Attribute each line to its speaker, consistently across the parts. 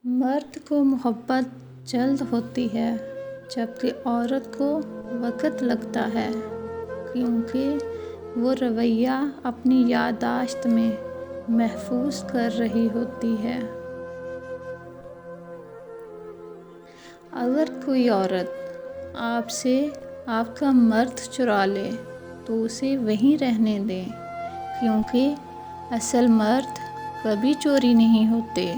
Speaker 1: مرد کو محبت جلد ہوتی ہے جبکہ عورت کو وقت لگتا ہے، کیونکہ وہ رویہ اپنی یادداشت میں محفوظ کر رہی ہوتی ہے۔ اگر کوئی عورت آپ سے آپ کا مرد چرا لے تو اسے وہیں رہنے دیں، کیونکہ اصل مرد کبھی چوری نہیں ہوتے۔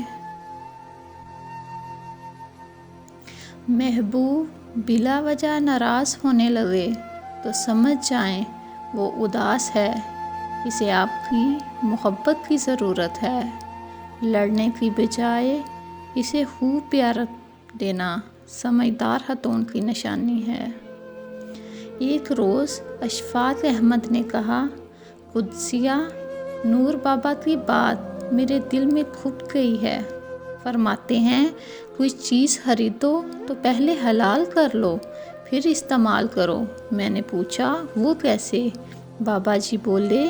Speaker 1: محبوب بلا وجہ ناراض ہونے لگے تو سمجھ جائیں وہ اداس ہے، اسے آپ کی محبت کی ضرورت ہے۔ لڑنے کی بجائے اسے خوب پیار دینا سمجھدار خاتون کی نشانی ہے۔ ایک روز اشفاق احمد نے کہا، قدسیہ، نور بابا کی بات میرے دل میں گھٹ گئی ہے۔ فرماتے ہیں، کوئی چیز خریدو تو پہلے حلال کر لو، پھر استعمال کرو۔ میں نے پوچھا، وہ کیسے؟ بابا جی بولے،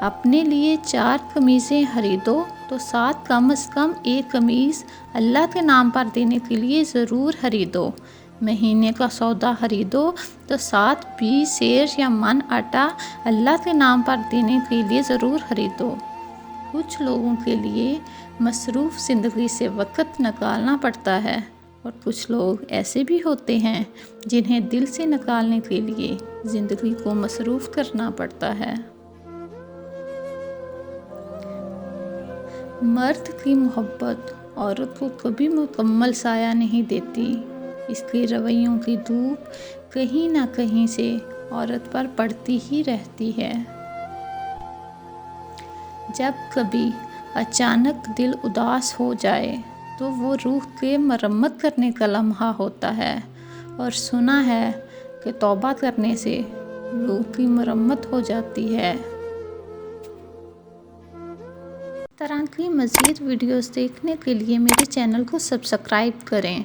Speaker 1: اپنے لیے 4 قمیضیں خریدو تو 7 کم از کم ایک قمیض اللہ کے نام پر دینے کے لیے ضرور خریدو۔ مہینے کا سودا خریدو تو 7 20 سیر یا من آٹا اللہ کے نام پر دینے کے لیے ضرور خریدو۔ کچھ لوگوں کے لیے مصروف زندگی سے وقت نکالنا پڑتا ہے، اور کچھ لوگ ایسے بھی ہوتے ہیں جنہیں دل سے نکالنے کے لیے زندگی کو مصروف کرنا پڑتا ہے۔ مرد کی محبت عورت کو کبھی مکمل سایہ نہیں دیتی، اس کے رویوں کی دھوپ کہیں نہ کہیں سے عورت پر پڑتی ہی رہتی ہے۔ جب کبھی اچانک دل اداس ہو جائے تو وہ روح کے مرمت کرنے کا لمحہ ہوتا ہے، اور سنا ہے کہ توبہ کرنے سے روح کی مرمت ہو جاتی ہے۔ اس طرح کی مزید ویڈیوز دیکھنے کے لیے میرے چینل کو سبسکرائب کریں۔